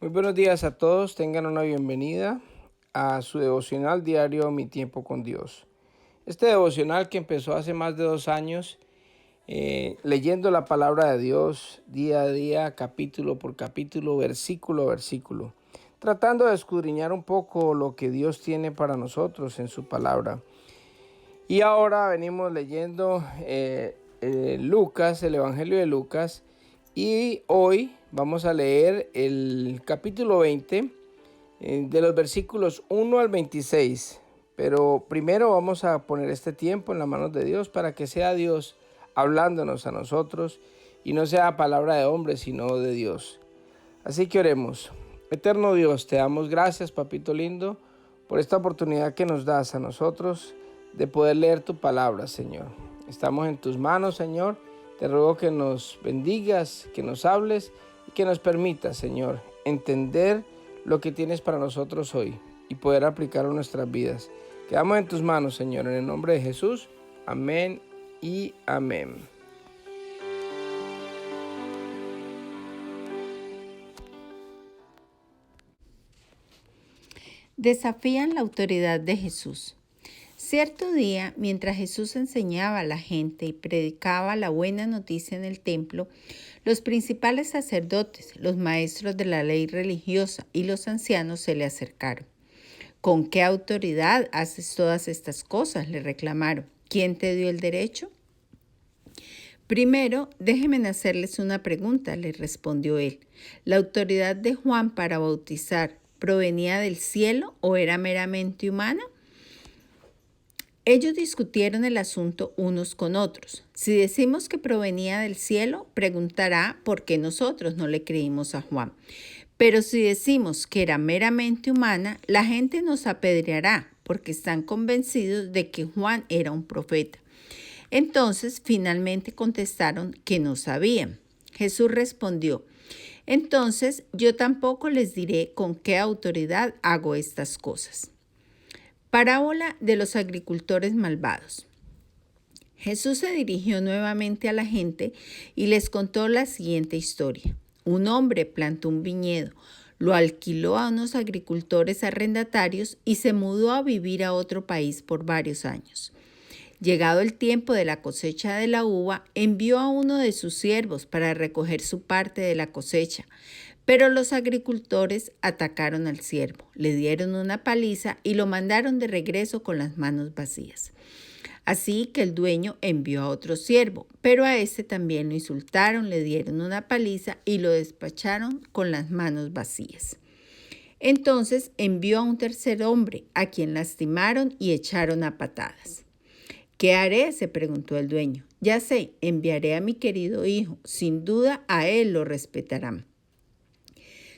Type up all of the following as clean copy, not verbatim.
Muy buenos días a todos, tengan una bienvenida a su devocional diario Mi Tiempo con Dios. Este devocional que empezó hace más de 2 años, leyendo la palabra de Dios día a día, capítulo por capítulo, versículo a versículo, tratando de escudriñar un poco lo que Dios tiene para nosotros en su palabra. Y ahora venimos leyendo Lucas, el Evangelio de Lucas, y hoy vamos a leer el capítulo 20 de los versículos 1 al 26. Pero primero vamos a poner este tiempo en las manos de Dios para que sea Dios hablándonos a nosotros y no sea palabra de hombre, sino de Dios. Así que oremos. Eterno Dios, te damos gracias, papito lindo, por esta oportunidad que nos das a nosotros de poder leer tu palabra, Señor. Estamos en tus manos, Señor. Te ruego que nos bendigas, que nos hables y que nos permitas, Señor, entender lo que tienes para nosotros hoy y poder aplicarlo en nuestras vidas. Quedamos en tus manos, Señor, en el nombre de Jesús. Amén y amén. Desafían la autoridad de Jesús. Cierto día, mientras Jesús enseñaba a la gente y predicaba la buena noticia en el templo, los principales sacerdotes, los maestros de la ley religiosa y los ancianos se le acercaron. ¿Con qué autoridad haces todas estas cosas?, le reclamaron. ¿Quién te dio el derecho? Primero, déjenme hacerles una pregunta, le respondió él. ¿La autoridad de Juan para bautizar provenía del cielo o era meramente humana? Ellos discutieron el asunto unos con otros. Si decimos que provenía del cielo, preguntará por qué nosotros no le creímos a Juan. Pero si decimos que era meramente humana, la gente nos apedreará porque están convencidos de que Juan era un profeta. Entonces, finalmente contestaron que no sabían. Jesús respondió: entonces yo tampoco les diré con qué autoridad hago estas cosas. Parábola de los agricultores malvados. Jesús se dirigió nuevamente a la gente y les contó la siguiente historia. Un hombre plantó un viñedo, lo alquiló a unos agricultores arrendatarios y se mudó a vivir a otro país por varios años. Llegado el tiempo de la cosecha de la uva, envió a uno de sus siervos para recoger su parte de la cosecha. Pero los agricultores atacaron al siervo, le dieron una paliza y lo mandaron de regreso con las manos vacías. Así que el dueño envió a otro siervo, pero a este también lo insultaron, le dieron una paliza y lo despacharon con las manos vacías. Entonces envió a un tercer hombre, a quien lastimaron y echaron a patadas. ¿Qué haré?, se preguntó el dueño. Ya sé, enviaré a mi querido hijo, sin duda a él lo respetarán.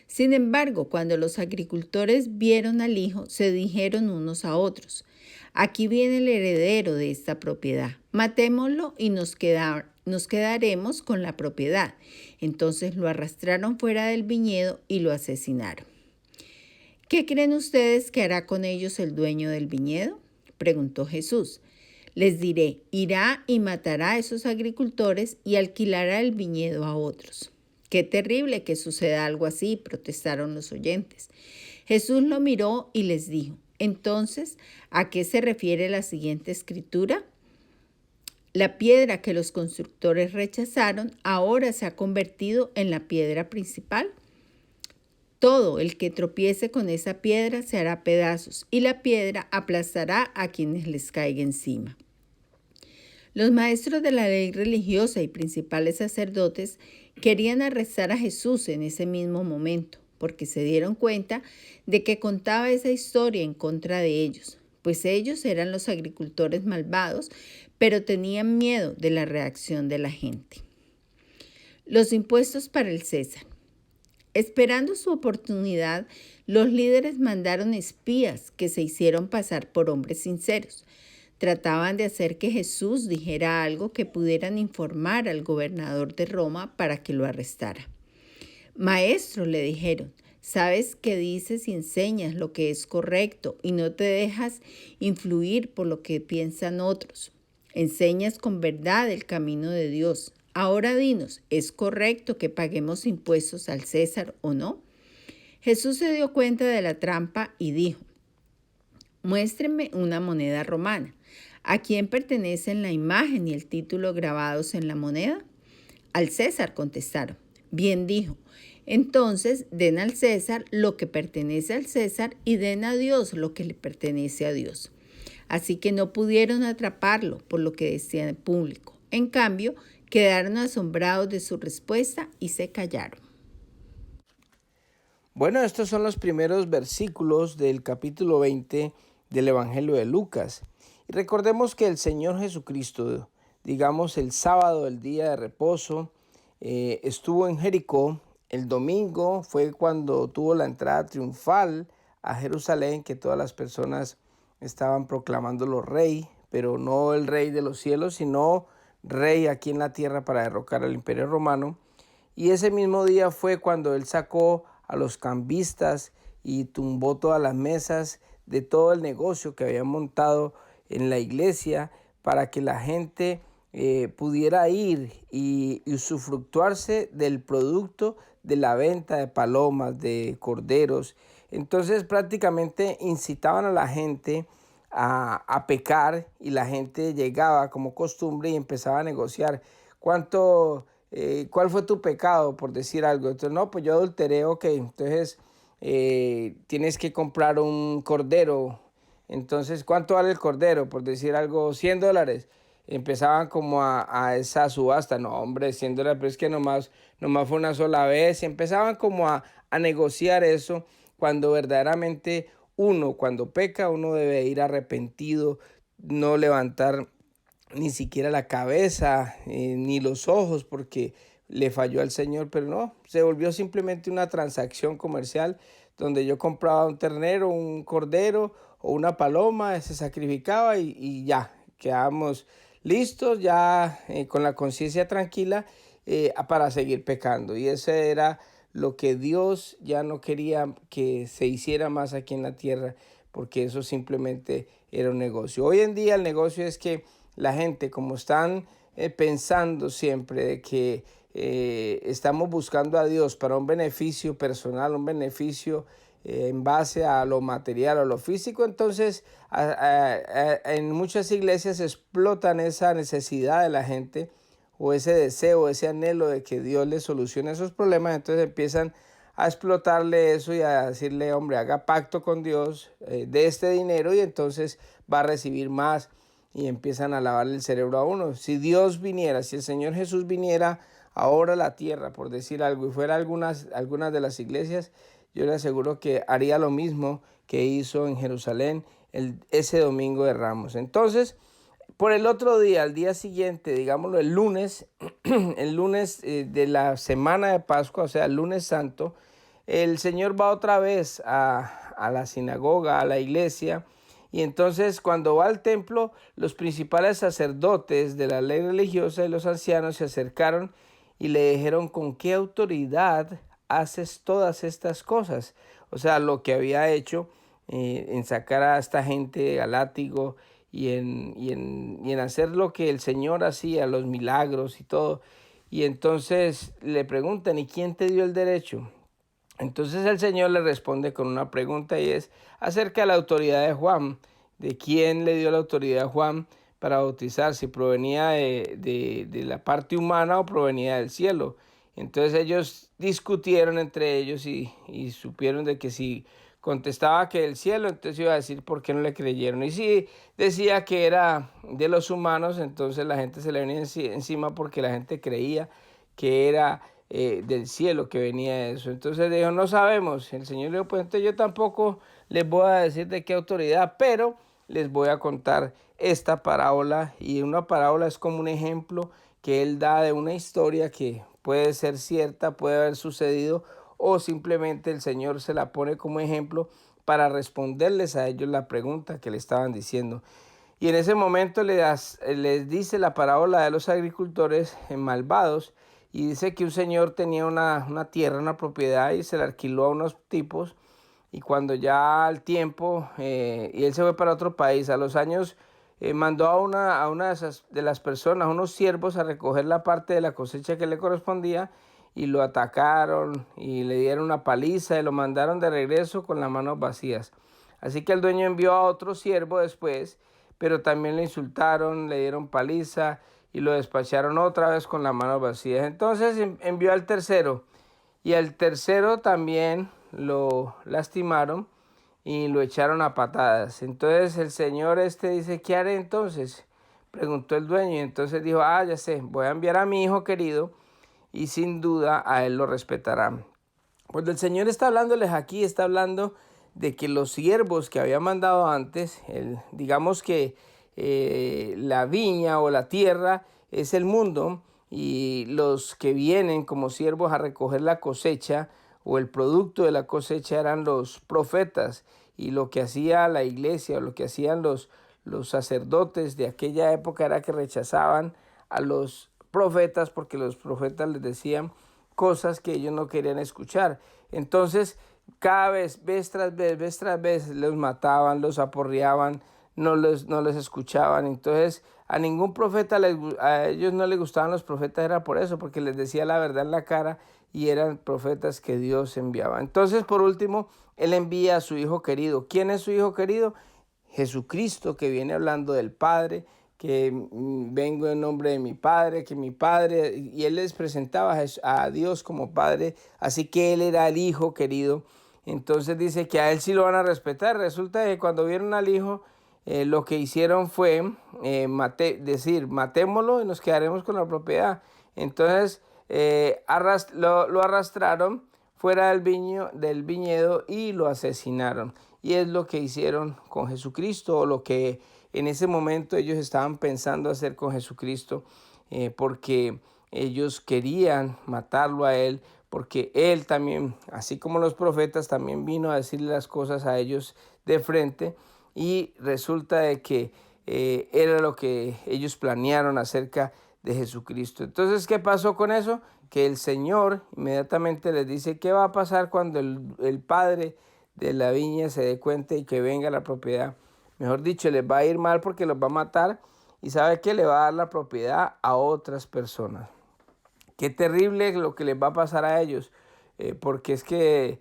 Sin embargo, cuando los agricultores vieron al hijo, se dijeron unos a otros: aquí viene el heredero de esta propiedad, matémoslo y nos quedaremos con la propiedad. Entonces lo arrastraron fuera del viñedo y lo asesinaron. ¿Qué creen ustedes que hará con ellos el dueño del viñedo?, preguntó Jesús. Les diré: irá y matará a esos agricultores y alquilará el viñedo a otros. ¡Qué terrible que suceda algo así!, protestaron los oyentes. Jesús lo miró y les dijo: entonces, ¿a qué se refiere la siguiente escritura? La piedra que los constructores rechazaron ahora se ha convertido en la piedra principal. Todo el que tropiece con esa piedra se hará pedazos y la piedra aplastará a quienes les caiga encima. Los maestros de la ley religiosa y principales sacerdotes querían arrestar a Jesús en ese mismo momento, porque se dieron cuenta de que contaba esa historia en contra de ellos, pues ellos eran los agricultores malvados, pero tenían miedo de la reacción de la gente. Los impuestos para el César. Esperando su oportunidad, los líderes mandaron espías que se hicieron pasar por hombres sinceros. Trataban de hacer que Jesús dijera algo que pudieran informar al gobernador de Roma para que lo arrestara. Maestro, le dijeron, sabes que dices y enseñas lo que es correcto y no te dejas influir por lo que piensan otros. Enseñas con verdad el camino de Dios. Ahora dinos, ¿es correcto que paguemos impuestos al César o no? Jesús se dio cuenta de la trampa y dijo: muéstrenme una moneda romana. ¿A quién pertenecen la imagen y el título grabados en la moneda? Al César, contestaron. Bien dijo. Entonces den al César lo que pertenece al César y den a Dios lo que le pertenece a Dios. Así que no pudieron atraparlo por lo que decía en público. En cambio, quedaron asombrados de su respuesta y se callaron. Bueno, estos son los primeros versículos del capítulo 20 del Evangelio de Lucas. Y recordemos que el Señor Jesucristo, digamos el sábado, el día de reposo, estuvo en Jericó. El domingo fue cuando tuvo la entrada triunfal a Jerusalén, que todas las personas estaban proclamándolo rey, pero no el rey de los cielos, sino rey aquí en la tierra para derrocar al imperio romano. Y ese mismo día fue cuando él sacó a los cambistas y tumbó todas las mesas de todo el negocio que habían montado en la iglesia para que la gente pudiera ir y usufructuarse del producto de la venta de palomas, de corderos. Entonces prácticamente incitaban a la gente a pecar, y la gente llegaba como costumbre y empezaba a negociar. ¿Cuál fue tu pecado, por decir algo? Entonces, no, pues yo adulteré, ok, entonces tienes que comprar un cordero. Entonces, ¿cuánto vale el cordero? Por decir algo, $100. Empezaban como a esa subasta. No, hombre, $100, pero es que nomás fue una sola vez. Y empezaban como a negociar eso, cuando verdaderamente cuando peca, uno debe ir arrepentido, no levantar ni siquiera la cabeza, ni los ojos, porque le falló al Señor. Pero no, se volvió simplemente una transacción comercial donde yo compraba un ternero, un cordero o una paloma, se sacrificaba y ya, quedábamos listos ya, con la conciencia tranquila, para seguir pecando. Y ese era lo que Dios ya no quería que se hiciera más aquí en la tierra, porque eso simplemente era un negocio. Hoy en día el negocio es que la gente, como están pensando siempre de que estamos buscando a Dios para un beneficio personal, un beneficio en base a lo material o lo físico, entonces en muchas iglesias explotan esa necesidad de la gente, o ese deseo, ese anhelo de que Dios les solucione esos problemas. Entonces empiezan a explotarle eso y a decirle: hombre, haga pacto con Dios, de este dinero, y entonces va a recibir más. Y empiezan a lavarle el cerebro a uno. Si Dios viniera, si el Señor Jesús viniera ahora a la tierra, por decir algo, y fuera a algunas de las iglesias, yo le aseguro que haría lo mismo que hizo en Jerusalén ese domingo de Ramos. Entonces, por el otro día, al día siguiente, digámoslo el lunes, el lunes de la semana de Pascua, o sea, el lunes santo, el Señor va otra vez a la sinagoga, a la iglesia. Y entonces, cuando va al templo, los principales sacerdotes de la ley religiosa y los ancianos se acercaron y le dijeron: ¿con qué autoridad haces todas estas cosas? O sea, lo que había hecho, en sacar a esta gente a látigo, y en hacer lo que el Señor hacía, los milagros y todo. Y entonces le preguntan: ¿y quién te dio el derecho? Entonces el Señor le responde con una pregunta, y es acerca de la autoridad de Juan. ¿De quién le dio la autoridad a Juan para bautizar? Si provenía de la parte humana o provenía del cielo. Entonces ellos discutieron entre ellos y supieron de que si contestaba que del cielo, entonces iba a decir por qué no le creyeron. Y si decía que era de los humanos, entonces la gente se le venía encima, porque la gente creía que era del cielo que venía eso. Entonces dijo: no sabemos. El Señor le dijo: pues entonces yo tampoco les voy a decir de qué autoridad, pero les voy a contar esta parábola. Y una parábola es como un ejemplo que él da de una historia que puede ser cierta, puede haber sucedido, o simplemente el Señor se la pone como ejemplo para responderles a ellos la pregunta que le estaban diciendo. Y en ese momento les dice la parábola de los agricultores malvados, y dice que un señor tenía una tierra, una propiedad, y se la alquiló a unos tipos. Y cuando ya al tiempo, y él se fue para otro país, a los años, mandó a una de las personas, unos siervos, a recoger la parte de la cosecha que le correspondía. y lo atacaron y le dieron una paliza y lo mandaron de regreso con las manos vacías. Así que el dueño envió a otro siervo después, pero también le insultaron, le dieron paliza y lo despacharon otra vez con las manos vacías. Entonces envió al tercero y al tercero también lo lastimaron y lo echaron a patadas. Entonces el señor dice, ¿qué haré entonces? Preguntó el dueño y entonces dijo, ya sé, voy a enviar a mi hijo querido y sin duda a él lo respetarán. Cuando el Señor está hablándoles aquí, está hablando de que los siervos que había mandado antes, digamos que la viña o la tierra es el mundo y los que vienen como siervos a recoger la cosecha o el producto de la cosecha eran los profetas, y lo que hacía la iglesia o lo que hacían los sacerdotes de aquella época era que rechazaban a los profetas porque los profetas les decían cosas que ellos no querían escuchar. Entonces, cada vez tras vez, los mataban, los aporreaban, no les escuchaban. Entonces, a ningún profeta, a ellos no les gustaban los profetas, era por eso, porque les decía la verdad en la cara y eran profetas que Dios enviaba. Entonces, por último, Él envía a su Hijo querido. ¿Quién es su Hijo querido? Jesucristo, que viene hablando del Padre, que vengo en nombre de mi Padre, que mi Padre, y Él les presentaba a Dios como Padre, así que Él era el Hijo querido. Entonces dice que a Él sí lo van a respetar. Resulta que cuando vieron al Hijo, lo que hicieron fue decir, matémoslo y nos quedaremos con la propiedad. Entonces lo arrastraron fuera del viñedo y lo asesinaron. Y es lo que hicieron con Jesucristo, o lo que en ese momento ellos estaban pensando hacer con Jesucristo, porque ellos querían matarlo a Él, porque Él también, así como los profetas, también vino a decirle las cosas a ellos de frente, y resulta de que era lo que ellos planearon acerca de Jesucristo. Entonces, ¿qué pasó con eso? Que el Señor inmediatamente les dice qué va a pasar cuando el padre de la viña se dé cuenta y que venga la propiedad. Mejor dicho, les va a ir mal porque los va a matar, y sabe que le va a dar la propiedad a otras personas. Qué terrible lo que les va a pasar a ellos, porque es que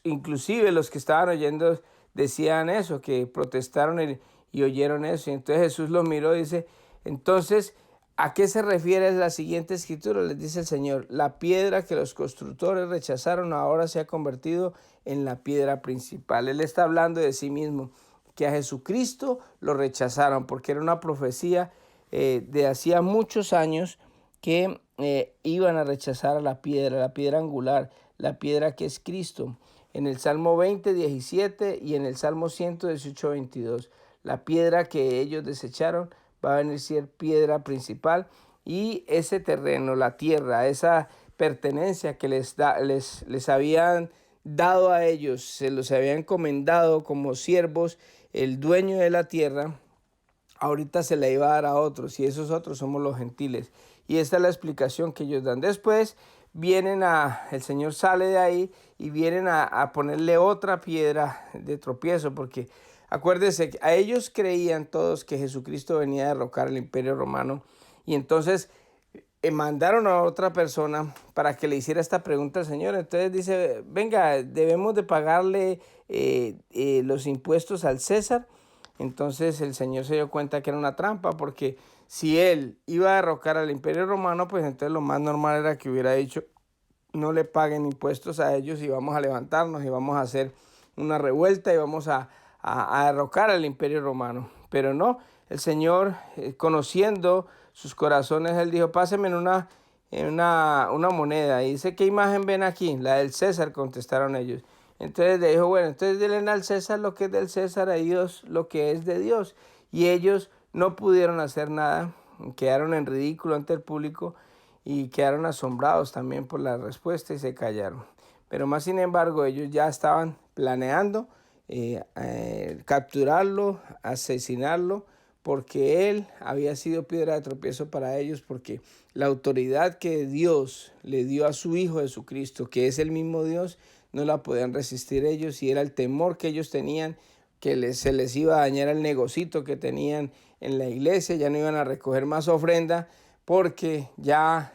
inclusive los que estaban oyendo decían eso, que protestaron y oyeron eso. Y entonces Jesús los miró y dice, entonces, ¿a qué se refiere la siguiente escritura? Les dice el Señor, la piedra que los constructores rechazaron ahora se ha convertido en la piedra principal. Él está hablando de sí mismo, que a Jesucristo lo rechazaron porque era una profecía de hacía muchos años, que iban a rechazar a la piedra angular, la piedra que es Cristo. En el Salmo 20, 17 y en el Salmo 118, 22, la piedra que ellos desecharon va a venir a ser piedra principal, y ese terreno, la tierra, esa pertenencia que les habían dado a ellos, se los había encomendado como siervos, el dueño de la tierra, ahorita se la iba a dar a otros, y esos otros somos los gentiles. Y esta es la explicación que ellos dan. Después el Señor sale de ahí y vienen a ponerle otra piedra de tropiezo, porque acuérdense que a ellos creían todos que Jesucristo venía a derrocar el Imperio Romano, y entonces mandaron a otra persona para que le hiciera esta pregunta al Señor. Entonces dice, venga, debemos de pagarle los impuestos al César. Entonces el Señor se dio cuenta que era una trampa, porque si él iba a derrocar al Imperio Romano, pues entonces lo más normal era que hubiera dicho, no le paguen impuestos a ellos y vamos a levantarnos y vamos a hacer una revuelta y vamos a derrocar al Imperio Romano. Pero no, el Señor, conociendo sus corazones, Él dijo, pásenme una moneda. Y dice, ¿qué imagen ven aquí? La del César, contestaron ellos. Entonces le dijo, bueno, entonces denle al César lo que es del César, a Dios lo que es de Dios. Y ellos no pudieron hacer nada, quedaron en ridículo ante el público y quedaron asombrados también por la respuesta y se callaron. Pero más sin embargo, ellos ya estaban planeando capturarlo, asesinarlo, porque él había sido piedra de tropiezo para ellos, porque la autoridad que Dios le dio a su Hijo Jesucristo, que es el mismo Dios, no la podían resistir ellos, y era el temor que ellos tenían, que se les iba a dañar el negocito que tenían en la iglesia, ya no iban a recoger más ofrenda, porque ya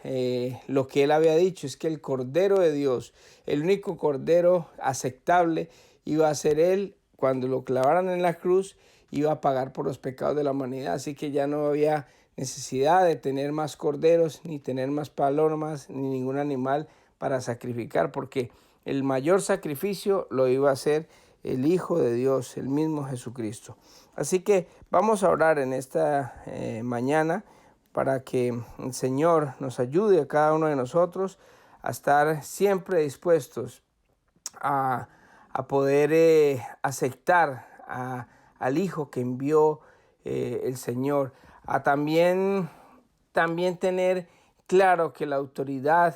lo que él había dicho es que el Cordero de Dios, el único Cordero aceptable, iba a ser él cuando lo clavaran en la cruz, iba a pagar por los pecados de la humanidad. Así que ya no había necesidad de tener más corderos, ni tener más palomas, ni ningún animal para sacrificar, porque el mayor sacrificio lo iba a hacer el Hijo de Dios, el mismo Jesucristo. Así que vamos a orar en esta mañana para que el Señor nos ayude a cada uno de nosotros a estar siempre dispuestos a poder aceptar al Hijo que envió el Señor, a también tener claro que la autoridad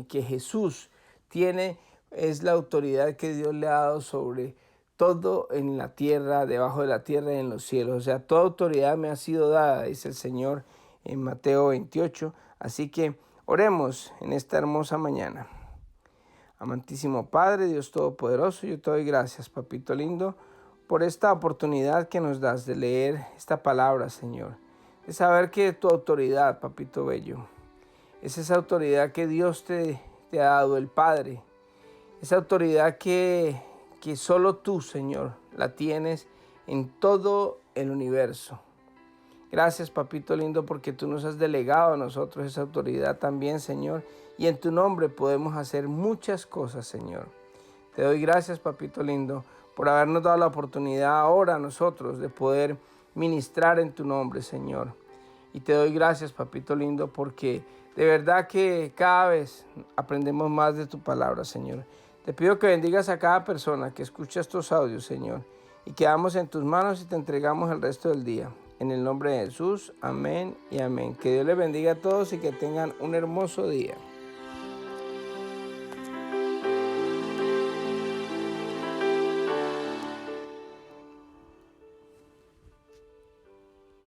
que Jesús tiene es la autoridad que Dios le ha dado sobre todo en la tierra, debajo de la tierra y en los cielos. O sea, toda autoridad me ha sido dada, dice el Señor en Mateo 28. Así que oremos en esta hermosa mañana. Amantísimo Padre, Dios Todopoderoso, yo te doy gracias, papito lindo, por esta oportunidad que nos das de leer esta palabra, Señor. De saber que tu autoridad, papito bello, es esa autoridad que Dios te ha dado, el Padre. Esa autoridad que solo tú, Señor, la tienes en todo el universo. Gracias, papito lindo, porque tú nos has delegado a nosotros esa autoridad también, Señor. Y en tu nombre podemos hacer muchas cosas, Señor. Te doy gracias, papito lindo, por habernos dado la oportunidad ahora a nosotros de poder ministrar en tu nombre, Señor. Y te doy gracias, papito lindo, porque de verdad que cada vez aprendemos más de tu palabra, Señor. Te pido que bendigas a cada persona que escucha estos audios, Señor, y quedamos en tus manos y te entregamos el resto del día. En el nombre de Jesús, amén y amén. Que Dios les bendiga a todos y que tengan un hermoso día.